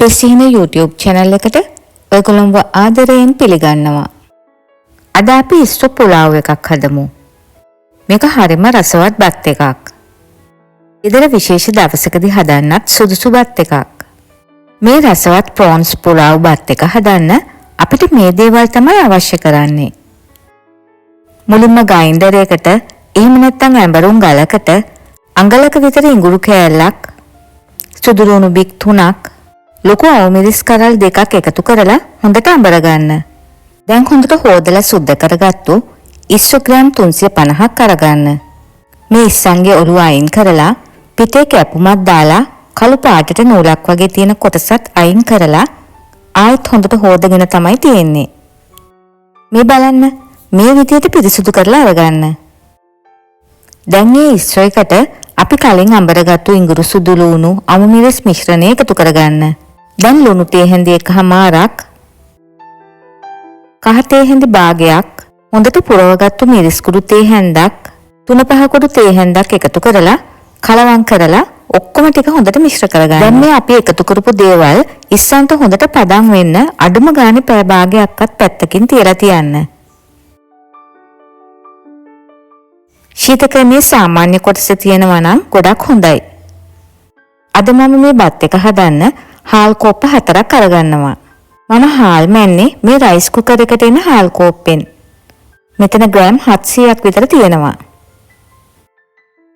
අපේ සිහින YouTube channel එකට ඔයගොල්ලන්ව ආදරයෙන් පිළිගන්නවා. අද අපි ඉස්තු පුලාව් එකක් හදමු. මේක හරිම රසවත් බත් එකක්. ඉදර විශේෂ දවසකදී හදන්නත් සුදුසු බත් එකක්. මේ රසවත් ප්‍රෝන්ස් පුලාව් බත් එක හදන්න අපිට මේ දේවල් තමයි අවශ්‍ය කරන්නේ. මුලින්ම ග්‍රයින්ඩර් එකට එහෙම නැත්නම් ඇඹරුම් ගලකට අඟලක විතර ඉඟුරු කෑල්ලක්, සුදු ලුණු බික් 3ක්, ලොකු අවමිරිස් කරල් 2ක් එකතු කරලා හොඳට අඹර ගන්න. දැන් හොඳට හොදලා සුද්ධ කරගත්තු ඉස්සු ග්‍රෑම් 350ක් අරගන්න. මේ ඉස්සන්ගේ ඔළුව අයින් කරලා පිටේ කැපුමක් දාලා කළු පාටට නූලක් වගේ තියෙන කොටසත් අයින් කරලා ආයෙත් හොඳට හොදගෙන තමයි තියෙන්නේ. මේ බලන්න මේ විදිහට පිරිසිදු කරලා අරගන්න. දැන් මේ ඉස්සු එකට අපි කලින් අඹරගත්තු ඉඟුරු සුදු ලුණු අවමිරිස් මිශ්‍රණය එකතු කරගන්න. දැන් ලුණු තේ හැඳි 1/2ක්, කහ තේ හැඳි භාගයක්, හොඳට පුරවගත්තු මිරිස් කුඩු තේ හැන්දක්, 3-5 කුඩු තේ හැන්දක් එකතු කරලා කලවම් කරලා ඔක්කොම ටික හොඳට මිශ්‍ර කරගන්න. දැන් මේ අපි එකතු කරපු දේවල් ඉස්සන්ට හොඳට පදම් වෙන්න අඩුම ගානේ පැය භාගයක්වත් පැත්තකින් තියලා තියන්න. ශීතකරණයේ සාමාන්‍ය කොටස තියෙනවා නම් ගොඩක් හොඳයි. අද මම මේ බත් එක හදන්න හාල් කෝප්ප 4ක් අරගන්නවා. මම හාල් මැන්නේ මේ රයිස් කුකර් එකට එන හාල් කෝප්පෙන්. මෙතන ග්‍රෑම් 700ක් විතර තියෙනවා.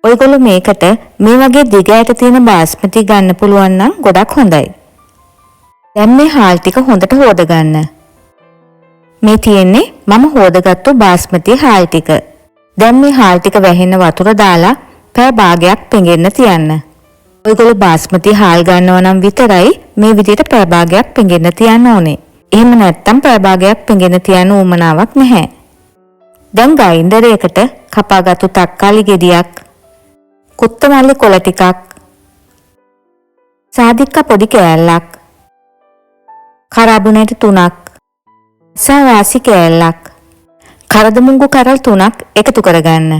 ඔයගොල්ලෝ මේකට මේ වගේ දිග ඇට තියෙන බාස්මති ගන්න පුළුවන් නම් ගොඩක් හොඳයි. දැන් මේ හාල් ටික හොඳට හොද ගන්න. මේ තියෙන්නේ මම හොදගත්තු බාස්මති හාල් ටික. දැන් මේ හාල් ටික වැහෙන්න වතුර දාලා පැය භාගයක් පෙඟෙන්න තියන්න. ඔයගොල්ලෝ බාස්මති හාල් ගන්නවා නම් විතරයි මේ විදිහට පැය භාගයක් පෙඟෙන්න තියන්න ඕනේ. එහෙම නැත්නම් පැය භාගයක් පෙඟෙන්න තියන්න උවමනාවක් නැහැ. දැන් ග්‍රයින්ඩර් එකට කපාගත්තු තක්කාලි ගෙඩියක්, කුත්තමල්ලි කොළ ටිකක්, සාදික්ක පොඩි කෑල්ලක්, කරාබුනේට 3ක්, සාවාසි කෑල්ලක්, කරදමුංගු කරල් 3ක් එකතු කරගන්න.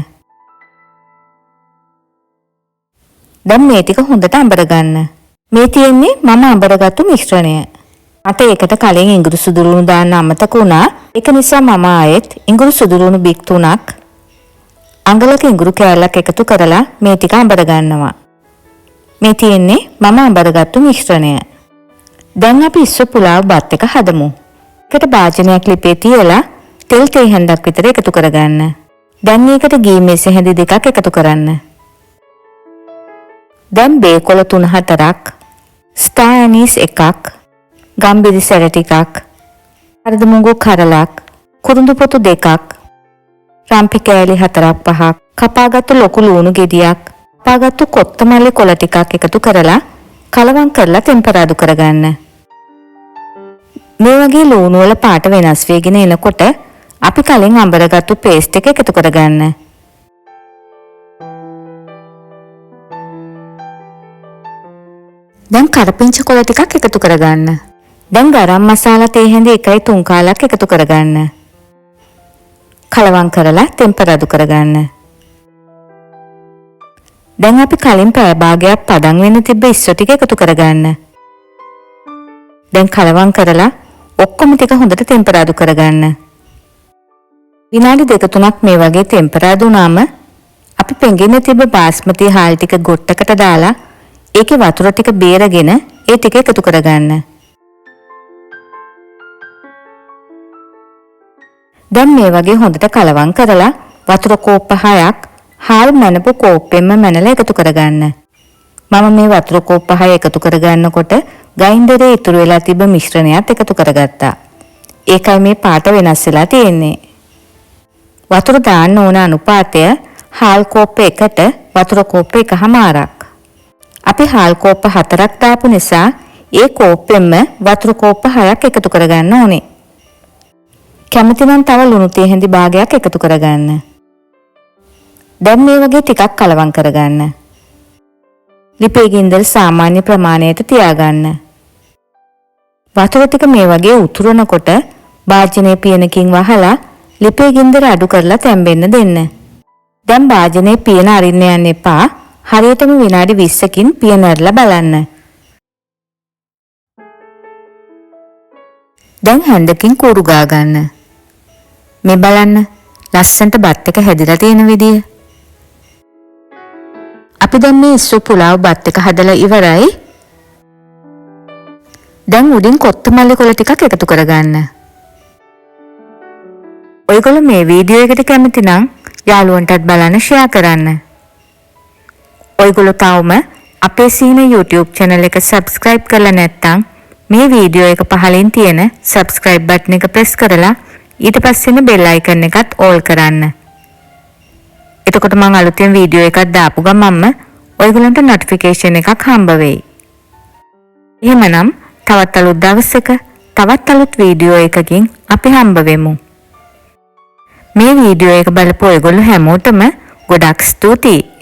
දැන් මේ ටික හොඳට අඹර ගන්න. මේ තියෙන්නේ මම අඹරගත්තු මිශ්‍රණය. මට ඒකට කලින් ඉඟුරු සුදු ලුණු දාන්න අමතක වුණා. ඒක නිසා මම ආයෙත් ඉඟුරු සුදු ලුණු බික් 3ක්, අඟලක ඉඟුරු කෑල්ලක් එකතු කරලා මේ ටික අඹර ගන්නවා. මේ තියෙන්නේ මම අඹරගත්තු මිශ්‍රණය. දැන් අපි ඉස්සු පුලාව් බත් එක හදමු. ඒකට භාජනයක් ලිපේ තියලා තෙල් තේ හැන්දක් විතර එකතු කරගන්න. දැන් මේකට ගී මේසෙ හැඳි 2ක් එකතු කරන්න. දැන් බේකොළ 3-4ක්, ස්ටාර් ඇනීස් 1ක්, ගම්බිරි සැර ටිකක්, කරදමුංගු කරලක්, කුරුඳු පොතු 2ක්, රම්පි කෑලි 4-5ක්, කපාගත්තු ලොකු ලුණු ගෙඩියක්, කපාගත්තු කොත්තමල්ලි කොළ ටිකක් එකතු කරලා කලවම් කරලා ටෙම්පරාදු කරගන්න. මේ වගේ ලුණු වල පාට වෙනස් වෙගෙන එනකොට අපි කලින් අඹරගත්තු පේස්ට් එක එකතු කරගන්න. දැන් කරපිංච කොළ ටිකක් එකතු කරගන්න. දැන් ගරම් මසාලා තේ හැඳි 1/3 කාලක් එකතු කරගන්න. කලවම් කරලා ටෙම්පරාදු කරගන්න. දැන් අපි කලින් පැය භාගයක් පදම් වෙන්න තිබ්බ ඉස්සු ටික එකතු කරගන්න. දැන් කලවම් කරලා ඔක්කොම ටික හොඳට ටෙම්පරාදු කරගන්න. විනාඩි 2-3ක් මේ වගේ ටෙම්පරාදු වුණාම අපි පෙඟෙන්න තිබ්බ බාස්මති හාල් ටික ගොට්ටකට දාලා ඒකේ වතුර ටික බේරගෙන ඒ ටික එකතු කරගන්න. දැන් මේ වගේ හොඳට කලවම් කරලා වතුර කෝප්ප 6ක් හාල් මැනපු කෝප්පෙන්ම මැනලා එකතු කරගන්න. මම මේ වතුර කෝප්ප 6 එකතු කරගන්නකොට ග්‍රයින්ඩරේ ඉතුරු වෙලා තිබ්බ මිශ්‍රණයත් එකතු කරගත්තා. ඒකයි මේ පාට වෙනස් වෙලා තියෙන්නේ. වතුර දාන්න ඕන අනුපාතය හාල් කෝප්ප 1ට වතුර කෝප්ප 1/2ක්. අපි හාල් කෝප්ප 4ක් දාපු නිසා ඒ කෝප්පෙන්ම වතුර කෝප්ප 6ක් එකතු කරගන්න ඕනේ. කැමති නම් තව ලුණු තේ හැඳි භාගයක් එකතු කරගන්න. දැන් මේ වගේ ටිකක් කලවම් කරගන්න. ලිපේ ගින්දර සාමාන්‍ය ප්‍රමාණයට තියාගන්න. වතුර ටික මේ වගේ උතුරනකොට භාජනයේ පියනකින් වහලා ලිපේ ගින්දර අඩු කරලා තැම්බෙන්න දෙන්න. දැන් භාජනයේ පියන අරින්න යන්න එපා. හරියටම විනාඩි 20කින් පියනරලා බලන්න. දැන් හැන්දකින් කූරු ගා ගන්න. මේ බලන්න ලස්සනට බත් එක හැදිලා තියෙන විදිය. අපි දැන් මේ ඉස්සු පුලාව් බත් එක හදලා ඉවරයි. දැන් උඩින් කොත්තමල්ලි කොළ ටිකක් එකතු කරගන්න. ඔයගොල්ලෝ මේ වීඩියෝ එකට කැමති නම් යාළුවන්ටත් බලන්න ෂෙයා කරන්න. ඔයගොල්ලෝ තවම අපේ සීන YouTube channel එක subscribe කරලා නැත්නම් මේ වීඩියෝ එක පහලින් තියෙන subscribe button එක press කරලා ඊට පස්සේන bell icon එකත් all කරන්න. එතකොට මම අලුතෙන් වීඩියෝ එකක් දාපු ගමන්ම ඔයගොල්ලන්ට notification එකක් හම්බ වෙයි. එහෙමනම් තවත් අලුත් දවසක තවත් අලුත් වීඩියෝ එකකින් අපි හම්බ වෙමු. මේ වීඩියෝ එක බලපු ඔයගොල්ලෝ හැමෝටම ගොඩක් ස්තුතියි.